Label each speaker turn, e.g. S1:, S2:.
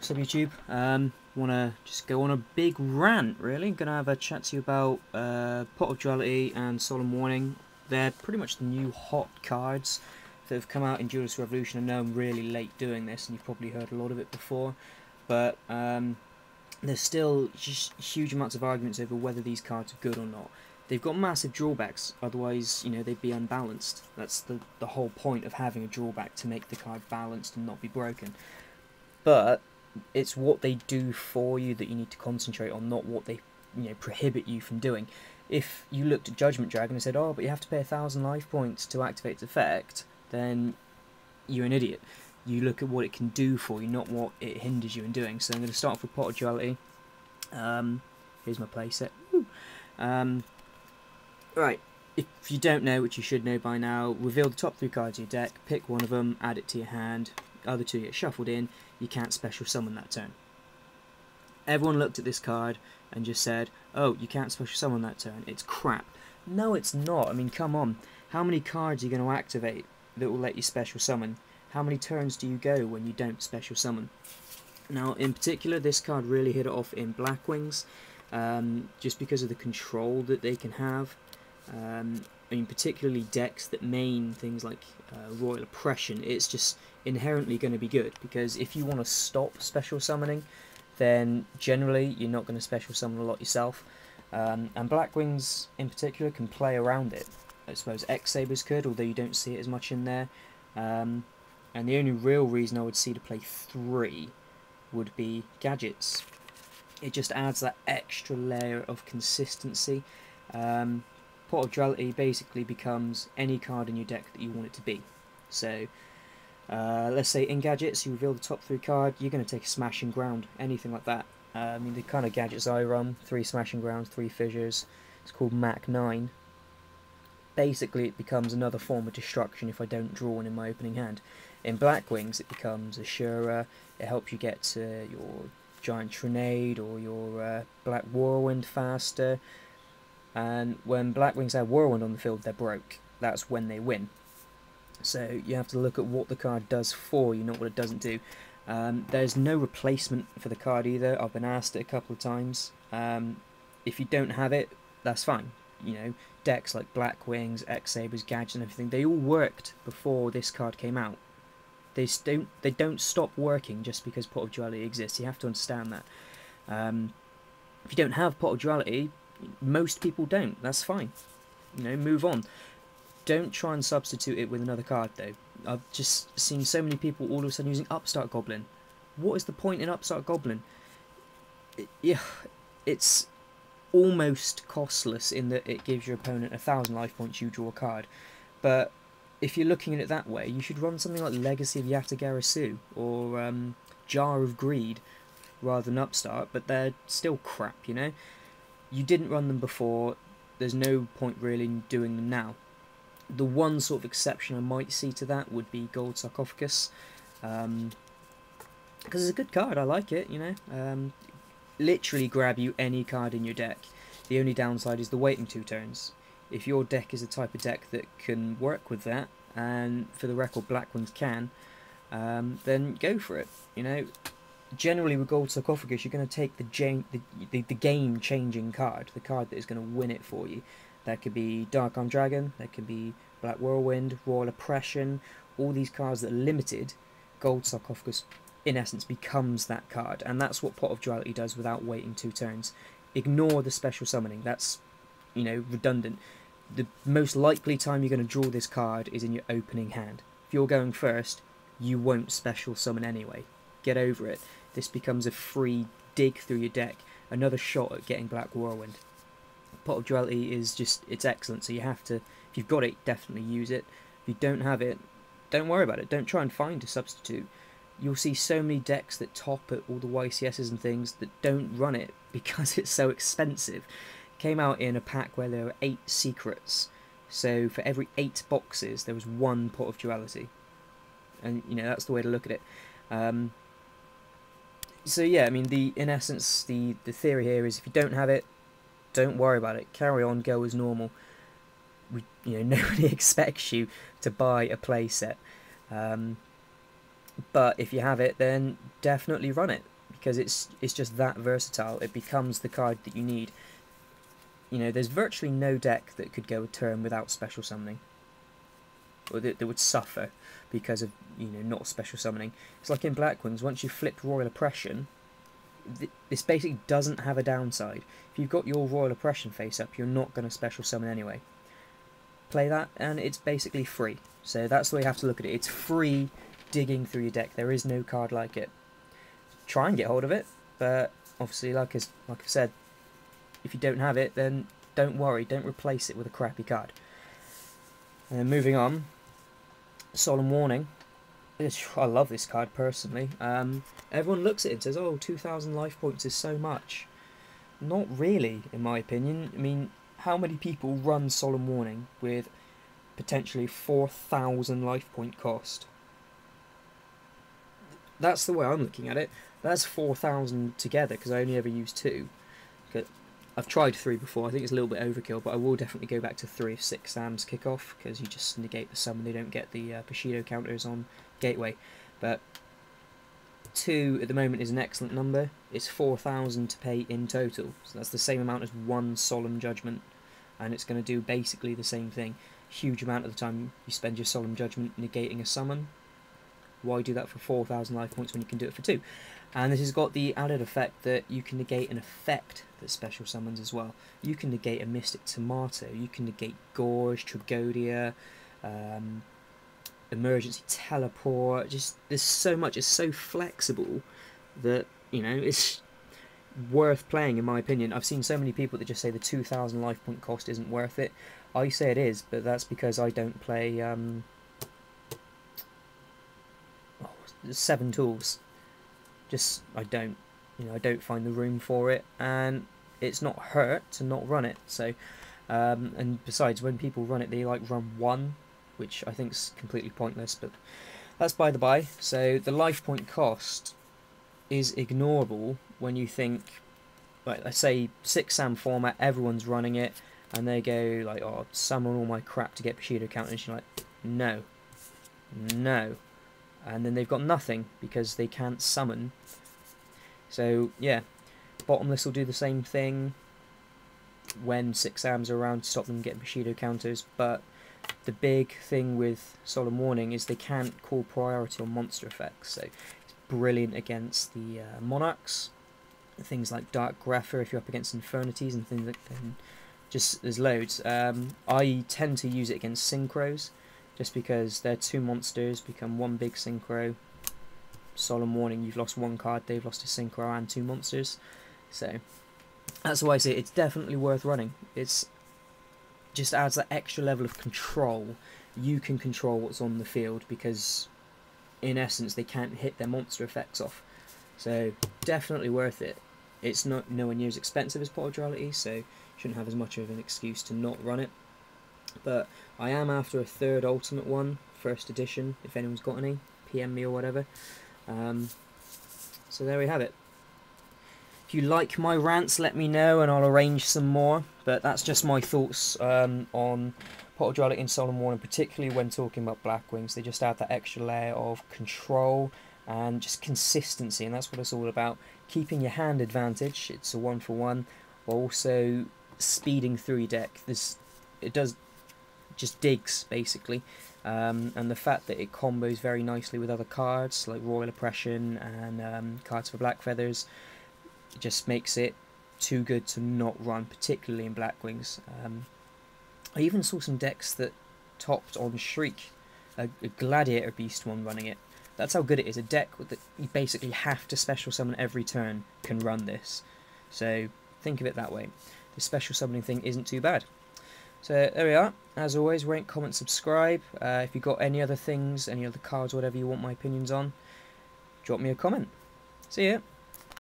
S1: What's up, YouTube? Want to just go on a big rant, really. Gonna have a chat to you about Pot of Duality and Solemn Warning. They're pretty much the new hot cards that have come out in Duelist Revolution. I know I'm really late doing this, and you've probably heard a lot of it before, but there's still just huge amounts of arguments over whether these cards are good or not. They've got massive drawbacks, otherwise, you know, they'd be unbalanced. That's the whole point of having a drawback, to make the card balanced and not be broken. But it's what they do for you that you need to concentrate on, not what they, prohibit you from doing. If you looked at Judgment Dragon and said, "Oh, but you have to pay 1,000 life points to activate its effect," then you're an idiot. You look at what it can do for you, not what it hinders you in doing. So I'm going to start off with Pot of Duality. Here's my playset. Right, if you don't know, which you should know by now, reveal the top 3 cards of your deck, pick one of them, add it to your hand, other 2 get shuffled in, you can't special summon that turn. Everyone looked at this card and just said, "Oh, you can't special summon that turn, it's crap." No, it's not. I mean, come on. How many cards are you going to activate that will let you special summon? How many turns do you go when you don't special summon? Now, in particular, this card really hit it off in Blackwings, just because of the control that they can have. I mean, particularly decks that main things like Royal Oppression, it's just inherently going to be good, because if you want to stop special summoning, then generally you're not going to special summon a lot yourself. And Blackwings in particular can play around it. I suppose X-Sabers could, although you don't see it as much in there. And the only real reason I would see to play 3 would be gadgets. It just adds that extra layer of consistency. Pot of Duality basically becomes any card in your deck that you want it to be. So, let's say in gadgets, you reveal the top 3 card, you're going to take a Smashing Ground, anything like that. I mean, the kind of gadgets I run, 3 Smashing Grounds, 3 Fissures, it's called Mach 9. Basically, it becomes another form of destruction if I don't draw one in my opening hand. In Blackwings, it becomes Assura, it helps you get to your Giant Trinade or your Black Whirlwind faster. And when Blackwings have Whirlwind on the field, they're broke. That's when they win. So you have to look at what the card does for you, not what it doesn't do. There's no replacement for the card either. I've been asked it a couple of times. If you don't have it, that's fine. You know, decks like Blackwings, X-Sabers, Gadgets and everything, they all worked before this card came out. They don't stop working just because Pot of Duality exists. You have to understand that. If you don't have Pot of Duality, most people don't. That's fine. You know, move on. Don't try and substitute it with another card, though. I've just seen so many people all of a sudden using Upstart Goblin. What is the point in Upstart Goblin? It's almost costless in that it gives your opponent 1,000 life points, you draw a card. But if you're looking at it that way, you should run something like Legacy of Yatagarasu or Jar of Greed rather than Upstart, but they're still crap, you know? You didn't run them before, there's no point really in doing them now. The one sort of exception I might see to that would be Gold Sarcophagus, because it's a good card, I like it, you know. Literally grab you any card in your deck. The only downside is the waiting 2 turns. If your deck is the type of deck that can work with that, and for the record Blackwings can, then go for it, you know. Generally with Gold Sarcophagus, you're going to take the game-changing card, the card that is going to win it for you. That could be Dark Arm Dragon, that could be Black Whirlwind, Royal Oppression, all these cards that are limited. Gold Sarcophagus, in essence, becomes that card, and that's what Pot of Duality does without waiting 2 turns. Ignore the special summoning, that's, you know, redundant. The most likely time you're going to draw this card is in your opening hand. If you're going first, you won't special summon anyway. Get over it. This becomes a free dig through your deck, another shot at getting Black Whirlwind. Pot of Duality is just, it's excellent, so you have to, if you've got it, definitely use it. If you don't have it, don't worry about it, don't try and find a substitute. You'll see so many decks that top at all the YCSs and things that don't run it because it's so expensive. It came out in a pack where there were 8 secrets, so for every 8 boxes there was 1 Pot of Duality. And, you know, that's the way to look at it. So yeah, I mean, in essence, the theory here is if you don't have it, don't worry about it. Carry on, go as normal. Nobody expects you to buy a playset. But if you have it, then definitely run it, because it's just that versatile. It becomes the card that you need. You know, there's virtually no deck that could go a turn without special summoning, or that would suffer because of, you know, not special summoning. It's like in Blackwings, once you've flipped Royal Oppression, this basically doesn't have a downside. If you've got your Royal Oppression face up, you're not going to special summon anyway. Play that and it's basically free. So that's the way you have to look at it. It's free digging through your deck. There is no card like it. Try and get hold of it, but obviously, like I said, if you don't have it, then don't worry, don't replace it with a crappy card. And moving on, Solemn Warning. I love this card personally. Everyone looks at it and says, oh, 2,000 life points is so much. Not really, in my opinion. I mean, how many people run Solemn Warning with potentially 4,000 life point cost? That's the way I'm looking at it. That's 4,000 together, because I only ever use 2. I've tried 3 before. I think it's a little bit overkill, but I will definitely go back to 3 if 6 Sams kick off, because you just negate the summon. They don't get the Bushido counters on Gateway. But 2 at the moment is an excellent number. It's 4,000 to pay in total, so that's the same amount as 1 Solemn Judgment, and it's going to do basically the same thing. Huge amount of the time you spend your Solemn Judgment negating a summon. Why do that for 4,000 life points when you can do it for 2? And this has got the added effect that you can negate an effect that special summons as well. You can negate a Mystic Tomato, you can negate Gorge, Tragodia, Emergency Teleport. Just, there's so much, it's so flexible that, you know, it's worth playing in my opinion. I've seen so many people that just say the 2,000 life point cost isn't worth it. I say it is, but that's because I don't play 7 tools. Just, I don't find the room for it, and it's not hurt to not run it. So, and besides, when people run it, they like run 1, which I think is completely pointless, but that's by the by. So the life point cost is ignorable when you think, like, let's say 6 Sam format, everyone's running it, and they go like, oh, summon all my crap to get Bushido counters, and you're like, no, no. And then they've got nothing because they can't summon. So yeah, Bottomless will do the same thing when 6 Sams are around to stop them getting Bushido counters, but the big thing with Solemn Warning is they can't call priority on monster effects, so it's brilliant against the Monarchs, things like Dark Grapher if you're up against Infernities and things like that. Just, there's loads. I tend to use it against Synchros, just because their 2 monsters become 1 big Synchro. Solemn Warning, you've lost 1 card, they've lost a Synchro and 2 monsters. So that's why I say it's definitely worth running. It's just adds that extra level of control. You can control what's on the field, because in essence they can't hit their monster effects off. So definitely worth it. It's not nowhere near as expensive as Pot of Duality, so shouldn't have as much of an excuse to not run it. But I am after a 3rd Ultimate one, 1st edition, if anyone's got any, PM me or whatever. So there we have it. If you like my rants, let me know and I'll arrange some more. But that's just my thoughts on Pot of Duality and Solemn Warning, particularly when talking about Blackwings. They just add that extra layer of control and just consistency, and that's what it's all about. Keeping your hand advantage, it's a 1-for-1, while also speeding through your deck. It does just digs basically, and the fact that it combos very nicely with other cards like Royal Oppression and cards for Black Feathers, it just makes it too good to not run, particularly in Blackwings. I even saw some decks that topped on Shriek, a Gladiator Beast one running it. That's how good it is. A deck that you basically have to special summon every turn can run this. So think of it that way. The special summoning thing isn't too bad. So there we are. As always, rate, comment, subscribe. If you've got any other things, any other cards, whatever you want my opinions on, drop me a comment. See ya.